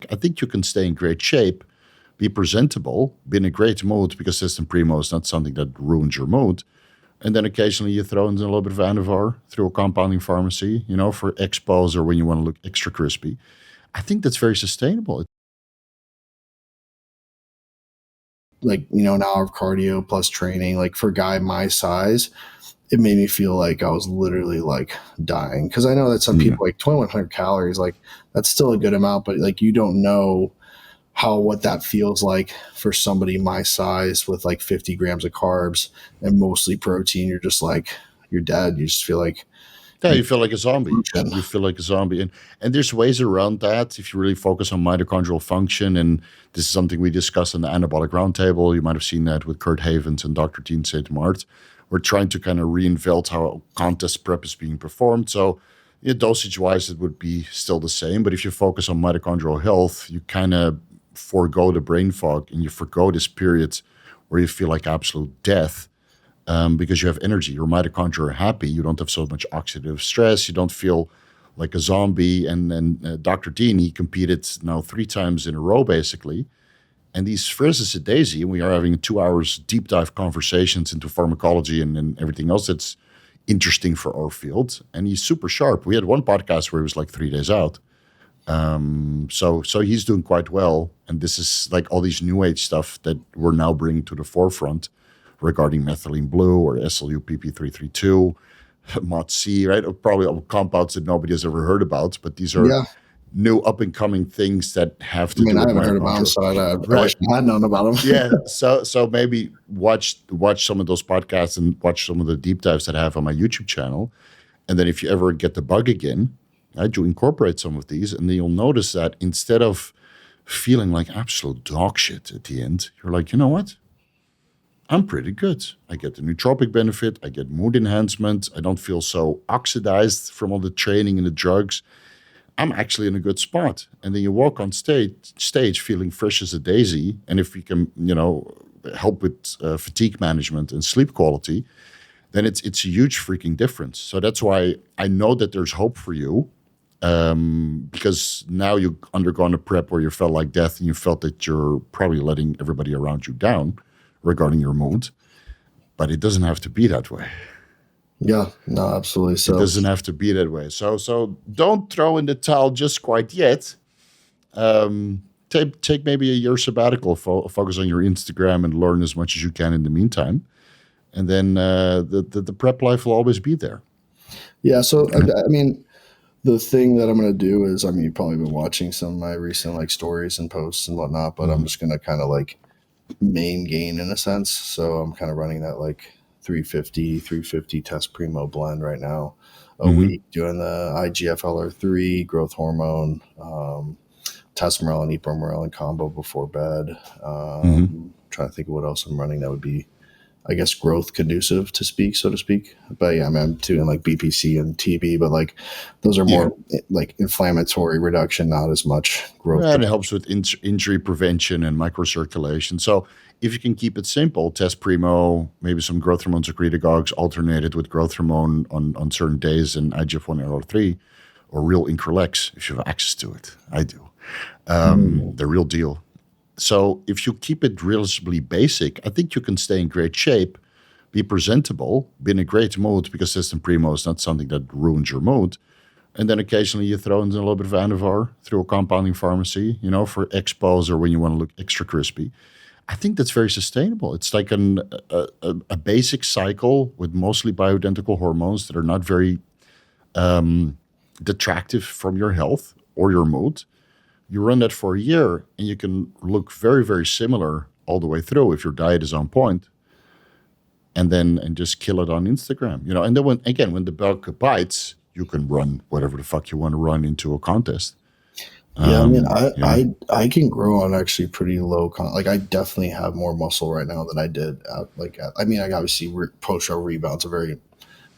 I think you can stay in great shape, be presentable, be in a great mood, because system primo is not something that ruins your mood. And then occasionally you throw in a little bit of Anavar through a compounding pharmacy, for expos or when you want to look extra crispy. I think that's very sustainable. Like, an hour of cardio plus training, like for a guy my size, it made me feel like I was literally like dying. Because I know that some people, like 2,100 calories, like that's still a good amount, but like you don't know what that feels like for somebody my size with like 50 grams of carbs and mostly protein. You're just like, you're dead. You just feel like, yeah, you feel like a zombie. You feel like a zombie. And there's ways around that if you really focus on mitochondrial function. And this is something we discussed on the Anabolic Roundtable. You might have seen that with Kurt Havens and Dr. Dean St. Mart. We're trying to kind of reinvent how contest prep is being performed. So dosage-wise, it would be still the same. But if you focus on mitochondrial health, you kind of forego the brain fog and you forgo this period where you feel like absolute death. Because you have energy, your mitochondria are happy, you don't have so much oxidative stress, you don't feel like a zombie. And then Dr. Dean, he competed now 3 times in a row, basically. And he's fresh as a daisy, and we are having 2 hours deep dive conversations into pharmacology and everything else that's interesting for our field. And he's super sharp. We had one podcast where he was like 3 days out. So he's doing quite well. And this is like all these new age stuff that we're now bringing to the forefront regarding methylene blue or SLU-PP332, MOTC, right? Probably all compounds that nobody has ever heard about, but these are new up-and-coming things that have to do with I haven't heard about them, so I wish I had known about them. Yeah, so maybe watch some of those podcasts and watch some of the deep dives that I have on my YouTube channel. And then if you ever get the bug again, you incorporate some of these, and then you'll notice that instead of feeling like absolute dog shit at the end, you're like, you know what? I'm pretty good. I get the nootropic benefit. I get mood enhancement. I don't feel so oxidized from all the training and the drugs. I'm actually in a good spot. And then you walk on stage feeling fresh as a daisy. And if we can, help with fatigue management and sleep quality, then it's a huge freaking difference. So that's why I know that there's hope for you, because now you've undergone a prep where you felt like death and you felt that you're probably letting everybody around you down regarding your mood, but it doesn't have to be that way. Yeah, no, absolutely. So it doesn't have to be that way. So don't throw in the towel just quite yet. Take maybe a year sabbatical, focus on your Instagram and learn as much as you can in the meantime. And then the prep life will always be there. Yeah. So, I mean, the thing that I'm going to do is, you've probably been watching some of my recent stories and posts and whatnot, but I'm just going to kind of Maingain in a sense. So I'm kind of running that 350 test primo blend right now a week, doing the IGF-LR3 growth hormone, testosterone and ipamorelin combo before bed. Trying to think of what else I'm running that would be, I guess, growth conducive so to speak. But yeah, I'm doing BPC and TB, but those are more inflammatory reduction, not as much growth. And it helps with injury prevention and microcirculation. So if you can keep it simple, test primo, maybe some growth hormone secretagogues alternated with growth hormone on certain days, and IGF-1 LR3 or real Increlex if you have access to it. I do. The real deal. So if you keep it relatively basic, I think you can stay in great shape, be presentable, be in a great mood, because system primo is not something that ruins your mood. And then occasionally you throw in a little bit of Anavar through a compounding pharmacy, for expos or when you want to look extra crispy. I think that's very sustainable. It's like a basic cycle with mostly bioidentical hormones that are not very detractive from your health or your mood. You run that for a year and you can look very, very similar all the way through if your diet is on point, and just kill it on Instagram, and then when the bug bites, you can run whatever the fuck you want to run into a contest. I can grow on actually pretty low I definitely have more muscle right now than I did obviously post-show rebounds are very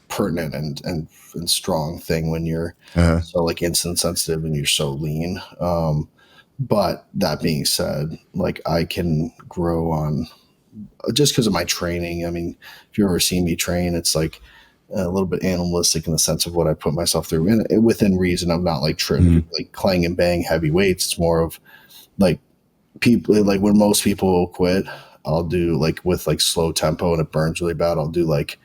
pertinent and strong thing when you're so insulin sensitive and you're so lean. But that being said, I can grow on just because of my training. If you ever see me train, it's a little bit animalistic in the sense of what I put myself through, and within reason. I'm not clang and bang heavy weights. It's more of like people, like when most people quit, I'll do like with like slow tempo and it burns really bad. I'll do like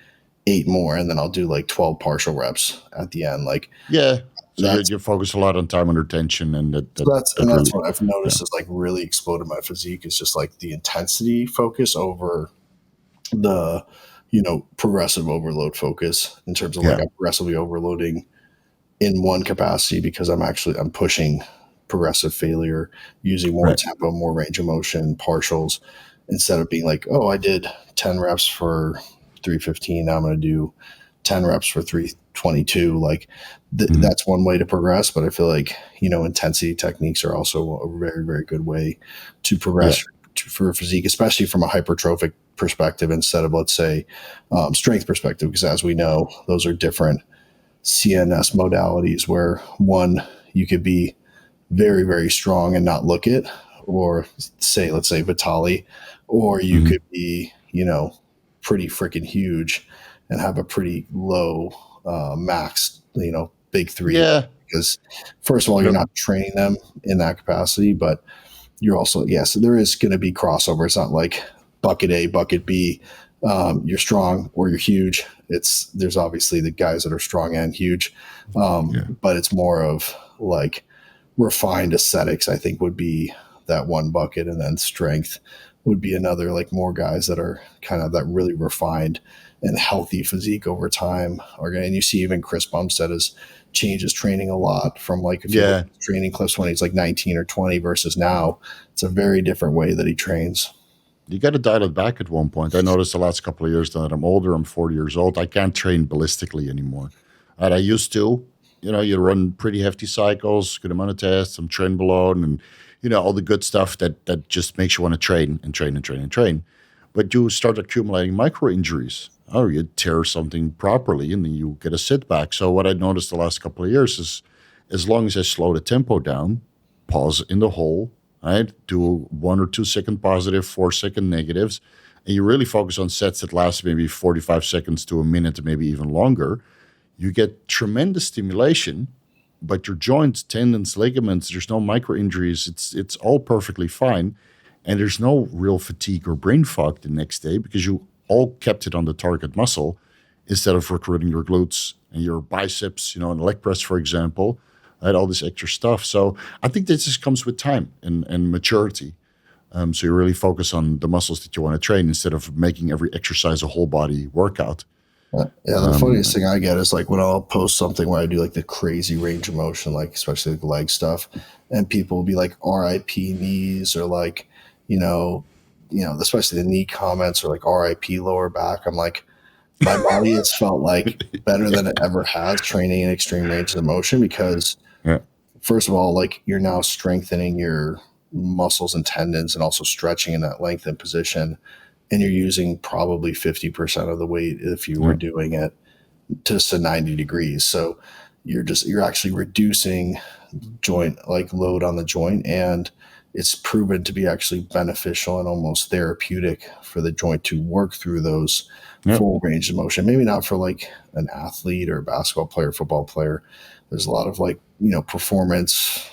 8 more, and then I'll do like 12 partial reps at the end. Like Yeah. So that's you focus a lot on time under tension, and so that that's really, what I've yeah, noticed is like really exploded my physique is just like the intensity focus over the progressive overload focus in terms of like yeah, I'm progressively overloading in one capacity because I'm pushing progressive failure using more right. tempo, more range of motion, partials, instead of being like, oh, I did 10 reps for 315. Now I'm going to do 10 reps for 322. Like Mhm. that's one way to progress. But I feel like, intensity techniques are also a very, very good way to Yeah, progress for physique, especially from a hypertrophic perspective instead of, let's say, strength perspective, because as we know, those are different CNS modalities where one, you could be very, very strong and not look it, or say, let's say Vitali, or you hmm could be, pretty freaking huge and have a pretty low max, big three. yeah. Because first of all, You you're know, not training them in that capacity, but you're also, yeah, so there is going to be crossover. It's not like bucket A, bucket B. You're strong or you're huge. There's obviously the guys that are strong and huge, yeah, but it's more of like refined aesthetics. I think would be that one bucket, and then strength would be another. Like more guys that are kind of that really refined and healthy physique over time are going. And you see even Chris Bumstead has changed his training a lot from like if you look yeah. at training clips when he's like 19 or 20 versus now, it's a very different way that he trains. You got to dial it back at one point. I noticed the last couple of years that I'm older. I'm 40 years old. I can't train ballistically anymore. And I used to. You run pretty hefty cycles, good amount of tests, some train below, and all the good stuff that just makes you want to train and train and train and train. But you start accumulating micro injuries. Oh, you tear something properly, and then you get a setback. So what I noticed the last couple of years is, as long as I slow the tempo down, pause in the hole, right? Do 1 or 2 second positive, 4 second negatives, and you really focus on sets that last maybe 45 seconds to a minute, maybe even longer. You get tremendous stimulation, but your joints, tendons, ligaments, there's no micro injuries. It's all perfectly fine. And there's no real fatigue or brain fog the next day because you all kept it on the target muscle instead of recruiting your glutes and your biceps, and leg press, for example, and all this extra stuff. So I think this just comes with time and maturity. So you really focus on the muscles that you want to train instead of making every exercise a whole body workout. Yeah, the funniest Um, thing I get is like when I'll post something where I do like the crazy range of motion, like especially like leg stuff, and people will be like "R.I.P. knees" or like, you know, especially the knee comments or like "R.I.P. lower back." I'm like, my body has felt like better yeah, than it ever has training in extreme ranges of motion because yeah, first of all, like you're now strengthening your muscles and tendons and also stretching in that lengthened position, and you're using probably 50% of the weight if you were yeah, doing it just to 90 degrees. So you're actually reducing joint like load on the joint, and it's proven to be actually beneficial and almost therapeutic for the joint to work through those yeah. full range of motion. Maybe not for like an athlete or a basketball player, football player. There's a lot of like, performance,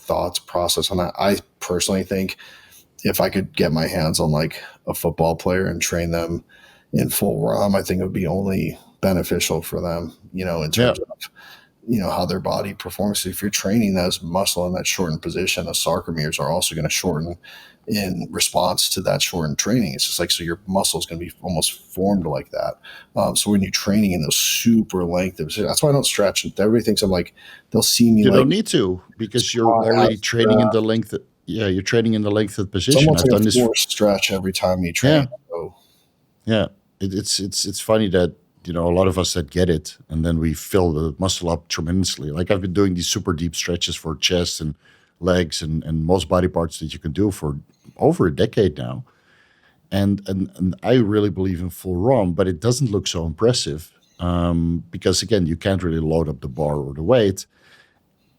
thoughts process on that. I personally think if I could get my hands on like a football player and train them in full ROM, I think it would be only beneficial for them, in Yeah. terms of, how their body performs. If you're training those muscle in that shortened position, the sarcomeres are also going to shorten in response to that shortened training. It's just like, so your muscle is going to be almost formed like that. So when you're training in those super length, that's why I don't stretch. Everybody thinks I'm like, they'll see me You like don't need to because you're squat, already abs, training in the length. Yeah, you're training in the length of it's position. almost I've like done a this. forced stretch every time you Yeah, train. So yeah. It's funny that a lot of us that get it, and then we fill the muscle up tremendously. Like I've been doing these super deep stretches for chest and legs and most body parts that you can do for over a decade now. And I really believe in full ROM, but it doesn't look so impressive because again, you can't really load up the bar or the weight.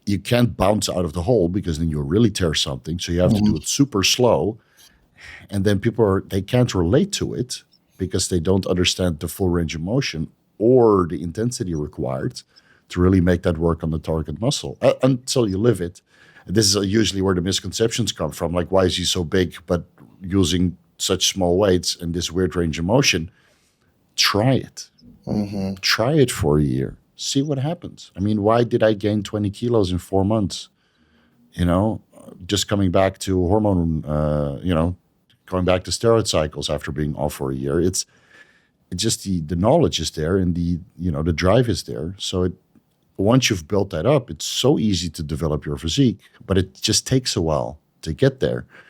You can't bounce out of the hole because then you'll really tear something. So you have to mhm. do it super slow, and then they can't relate to it because they don't understand the full range of motion or the intensity required to really make that work on the target muscle until you live it. This is usually where the misconceptions come from. Like, why is he so big, but using such small weights and this weird range of motion? Try it. Try it for a year. See what happens. I mean, why did I gain 20 kilos in 4 months? Just coming back to hormone, going back to steroid cycles after being off for a year. It's just the knowledge is there, and the drive is there. So once you've built that up, it's so easy to develop your physique, but it just takes a while to get there.